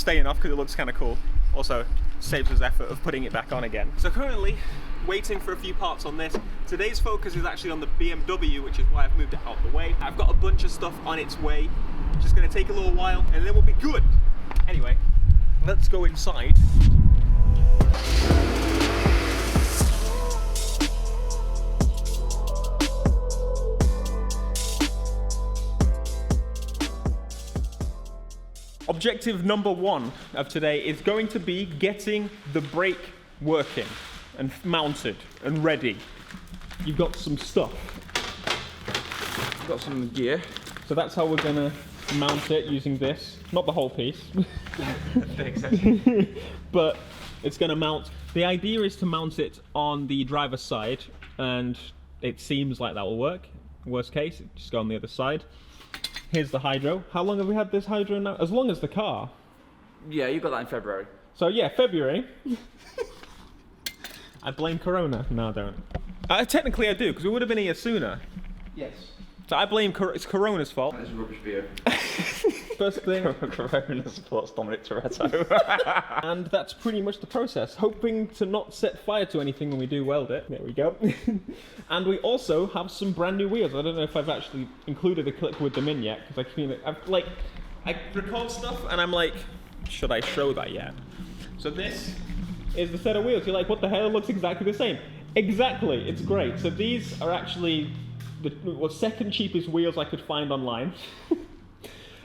staying off because it looks kind of cool. Also, saves us effort of putting it back on again. So currently, waiting for a few parts on this. Today's focus is actually on the BMW, which is why I've moved it out of the way. I've got a bunch of stuff on its way. Just gonna take a little while and then we'll be good. Anyway, let's go inside. Objective number one of today is going to be getting the brake working and mounted and ready. You've got some stuff. I've got some gear. So that's how we're gonna mount it using this. Not the whole piece. But it's gonna mount. The idea is to mount it on the driver's side, and it seems like that will work. Worst case, just go on the other side. Here's the hydro. How long have we had this hydro now? As long as the car. Yeah, you got that in February. So yeah, February. I blame Corona. No, I don't. Technically I do, because we would have been here sooner. Yes. So I blame it's Corona's fault. That is a rubbish beer. First thing. Corona supports Dominic Toretto. And that's pretty much the process. Hoping to not set fire to anything when we do weld it. There we go. And we also have some brand new wheels. I don't know if I've actually included a clip with them in yet, because I record stuff and I'm like, should I show that yet? So this is the set of wheels. You're like, what the hell? It looks exactly the same. Exactly, it's great. So these are actually the second cheapest wheels I could find online.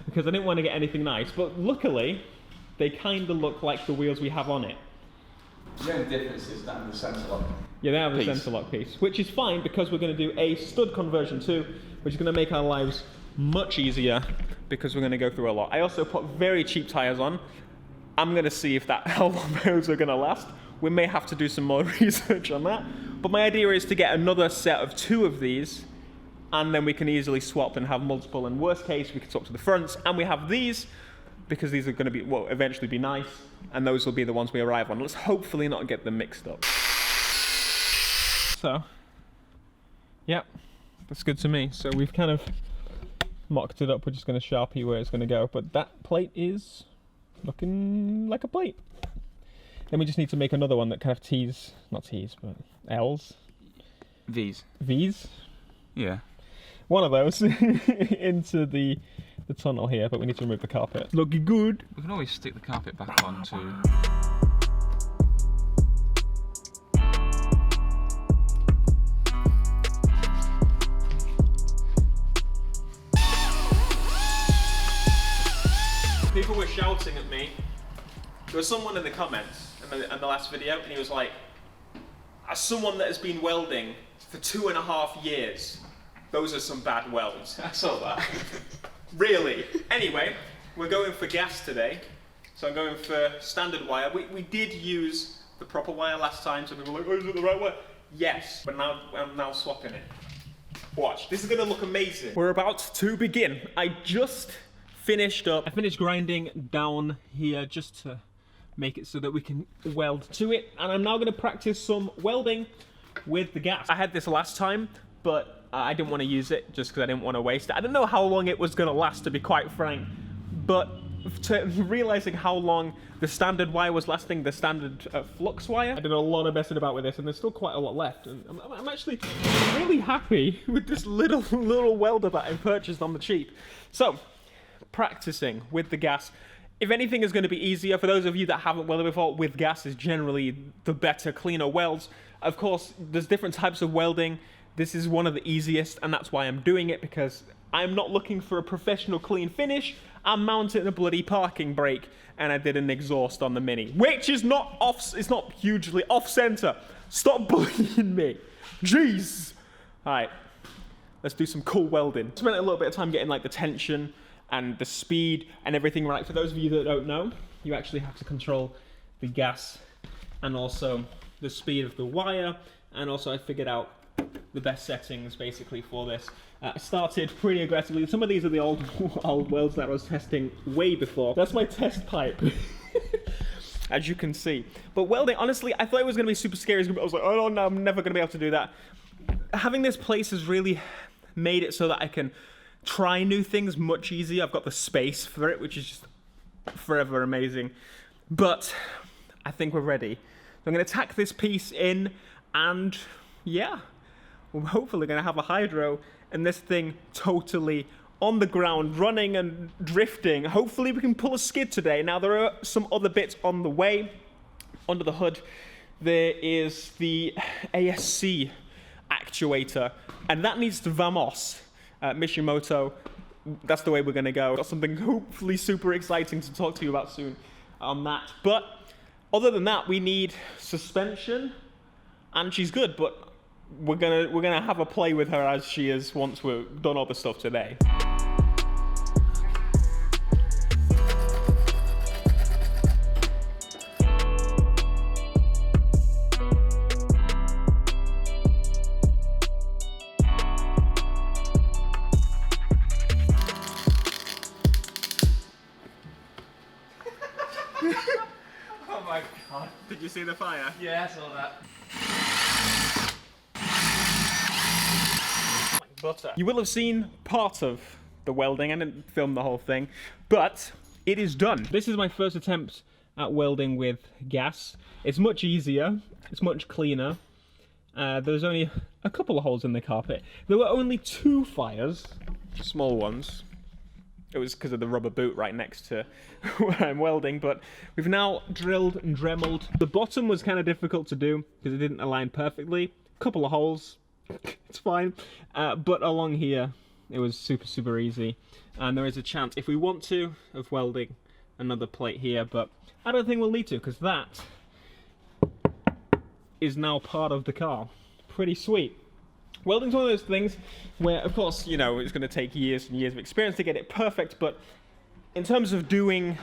Because I didn't want to get anything nice, but luckily they kind of look like the wheels we have on it. The only difference is that the sensor lock. Yeah, they have a sensor lock piece, which is fine because we're going to do a stud conversion too, which is going to make our lives much easier because we're going to go through a lot. I also put very cheap tires on. I'm going to see if how long those are going to last. We may have to do some more research on that, but my idea is to get another set of 2 of these, and then we can easily swap and have multiple. In worst case, we can swap to the fronts, and we have these because these are going to be, well, eventually be nice, and those will be the ones we arrive on. Let's hopefully not get them mixed up. So, yep, that's good to me. So we've kind of mocked it up. We're just going to Sharpie where it's going to go, but that plate is looking like a plate. Then we just need to make another one that kind of not T's, but L's. V's. V's? Yeah. One of those into the tunnel here, but we need to remove the carpet. Looking good. We can always stick the carpet back on too. People were shouting at me. There was someone in the comments in the last video, and he was like, as someone that has been welding for 2.5 years, those are some bad welds. I saw that. Really? Anyway, we're going for gas today. So I'm going for standard wire. We did use the proper wire last time, so people were like, oh, is it the right wire? Yes, but now I'm now swapping it. Watch, this is gonna look amazing. We're about to begin. I finished grinding down here just to make it so that we can weld to it. And I'm now gonna practice some welding with the gas. I had this last time, but I didn't want to use it just because I didn't want to waste it. I didn't know how long it was going to last, to be quite frank, but realizing how long the standard wire was lasting, the standard flux wire, I did a lot of messing about with this, and there's still quite a lot left. And I'm actually really happy with this little welder that I purchased on the cheap. So, practicing with the gas. If anything is going to be easier, for those of you that haven't welded before, with gas is generally the better, cleaner welds. Of course, there's different types of welding. This is one of the easiest, and that's why I'm doing it, because I'm not looking for a professional clean finish. I'm mounting a bloody parking brake, and I did an exhaust on the Mini, which is not off, it's not hugely off-center. Stop bullying me. Jeez. All right, let's do some cool welding. Spent a little bit of time getting like the tension and the speed and everything right. For those of you that don't know, you actually have to control the gas and also the speed of the wire, and also I figured out the best settings basically for this. I started pretty aggressively. Some of these are the old welds that I was testing way before. That's my test pipe, as you can see. But welding, honestly, I thought it was going to be super scary. I was like, oh no, I'm never going to be able to do that. Having this place has really made it so that I can try new things much easier. I've got the space for it, which is just forever amazing. But I think we're ready. So I'm going to tack this piece in, and yeah, we're hopefully going to have a hydro and this thing totally on the ground, running and drifting. Hopefully we can pull a skid today. Now there are some other bits on the way. Under the hood, there is the ASC actuator, and that needs to vamos. Mishimoto, that's the way we're going to go. Got something hopefully super exciting to talk to you about soon on that. But other than that, we need suspension, and she's good, but we're gonna have a play with her as she is once we've done all the stuff today. Oh my god. Did you see the fire? Yeah, I saw that. Butter. You will have seen part of the welding. I didn't film the whole thing, but it is done. This is my first attempt at welding with gas. It's much easier. It's much cleaner. There's only a couple of holes in the carpet. There were only 2 fires, small ones. It was because of the rubber boot right next to where I'm welding, but we've now drilled and dremeled. The bottom was kind of difficult to do because it didn't align perfectly. A couple of holes, it's fine. But along here, it was super easy. And there is a chance, if we want to, of welding another plate here, but I don't think we'll need to because that is now part of the car. Pretty sweet. Welding's one of those things where, of course, you know, it's going to take years and years of experience to get it perfect, but in terms of doing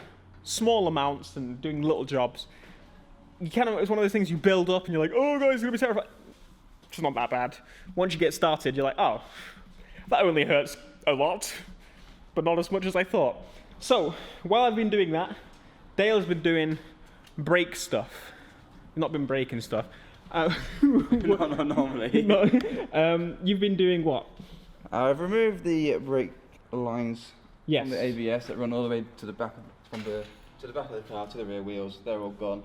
small amounts and doing little jobs, you kind of, it's one of those things you build up and you're like, oh guys, it's going to be terrifying. It's not that bad. Once you get started, you're like, oh, that only hurts a lot, but not as much as I thought. So, while I've been doing that, Dale's been doing brake stuff. Not been breaking stuff. No, normally. No, you've been doing what? I've removed the brake lines Yes. from the ABS that run all the way to the back of the back of the car, to the rear wheels. They're all gone.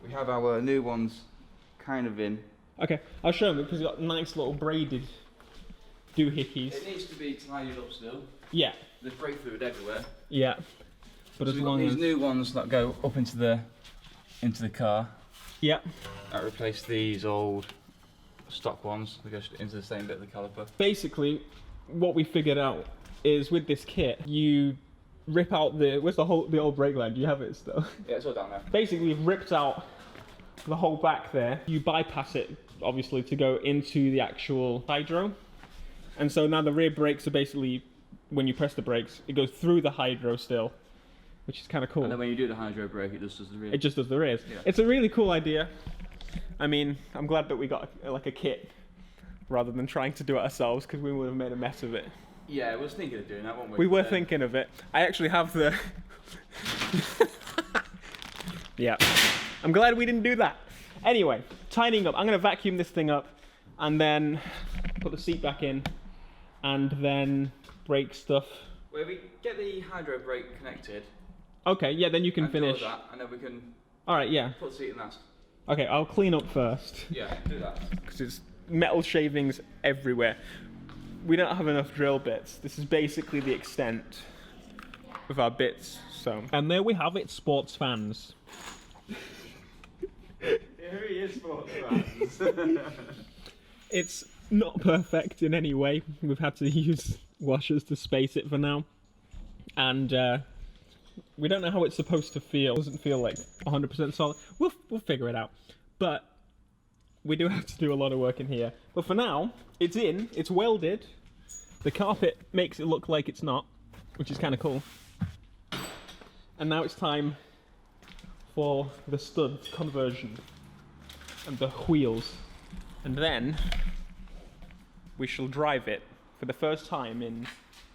We have our new ones kind of in. Okay, I'll show them because you've got nice little braided doohickeys. It needs to be tidied up still. Yeah. There's brake fluid everywhere. Yeah. But So as we've got long these as new ones that go up into the car. yeah. That replace these old stock ones that go into the same bit of the caliper. Basically, what we figured out is with this kit, you rip out the the old brake line. Do you have it still? Yeah, it's all down there. Basically, you've ripped out the whole back there. You bypass it, obviously, to go into the actual hydro. And so now the rear brakes are basically, when you press the brakes, it goes through the hydro still, which is kind of cool. And then when you do the hydro brake, it just does the rear. It just does the rears. Yeah. It's a really cool idea. I mean, I'm glad that we got like a kit rather than trying to do it ourselves because we would have made a mess of it. Yeah, I was thinking of doing that, weren't we? We were thinking of it. I actually have the... yeah. I'm glad we didn't do that. Anyway, tidying up. I'm going to vacuum this thing up and then put the seat back in and then brake stuff. Well, we get the hydro brake connected. Okay, yeah, then you can and finish. that, and then we can Alright, yeah. put the seat in last. Okay, I'll clean up first. Yeah, do that. Because it's metal shavings everywhere. We don't have enough drill bits. This is basically the extent of our bits, so. And there we have it, sports fans. Here he is, sports fans. It's not perfect in any way. We've had to use washers to space it for now. And we don't know how it's supposed to feel. It doesn't feel like 100% solid. We'll figure it out. But we do have to do a lot of work in here. But for now, it's in, it's welded. The carpet makes it look like it's not, which is kind of cool. And now it's time for the stud conversion and the wheels. And then we shall drive it for the first time in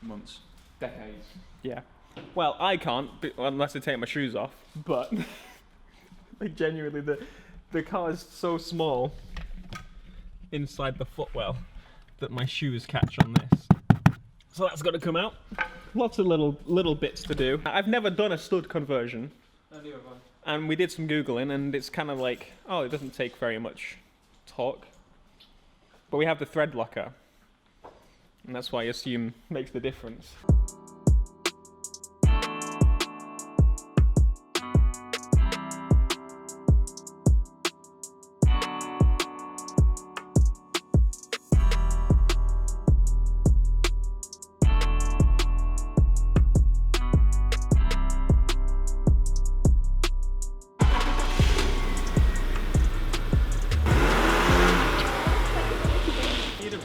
Months. decades. Yeah. Well, I can't unless I take my shoes off, but like genuinely the car is so small inside the footwell that my shoes catch on this. So that's got to come out. lots of little bits to do. I've never done a stud conversion. And we did some Googling, and it's kind of like, oh, it doesn't take very much torque. But we have the thread locker, and that's why I assume makes the difference.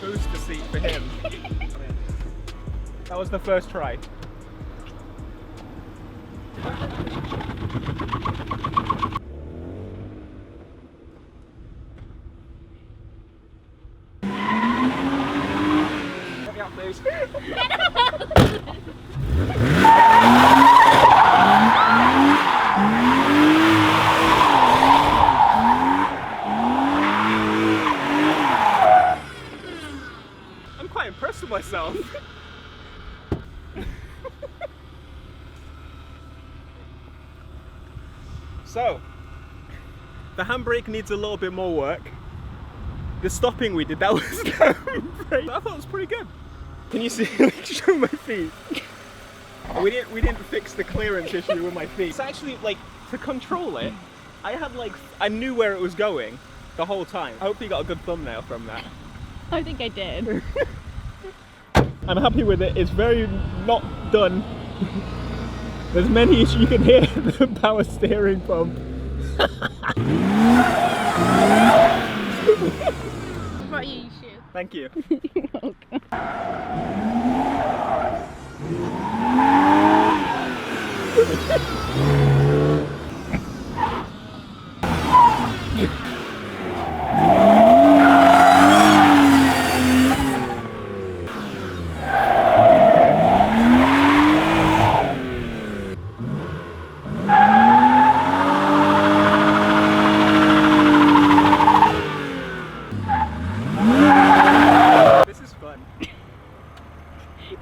Booster seat for him. That was the first try. Let me out, please. I'm impressed with myself. So, the handbrake needs a little bit more work. The stopping we did, that was I thought it was pretty good. Can you see? Like, show my feet. We didn't fix the clearance issue with my feet. It's actually like to control it. I knew where it was going the whole time. I hope you got a good thumbnail from that. I think I did. I'm happy with it. It's very not done. There's many issues. You can hear the power steering pump. Brought you your shoe. Thank you. You're welcome.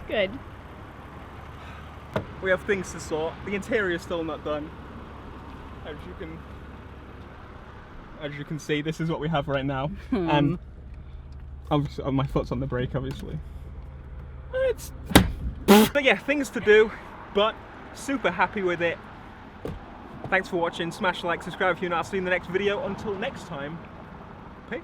Good. We have things to sort. The interior is still not done. As you can see, this is what we have right now. And obviously, my foot's on the brake, obviously. But yeah, things to do, but super happy with it. Thanks for watching. Smash like, subscribe if you're not. I'll see you in the next video. Until next time, peace.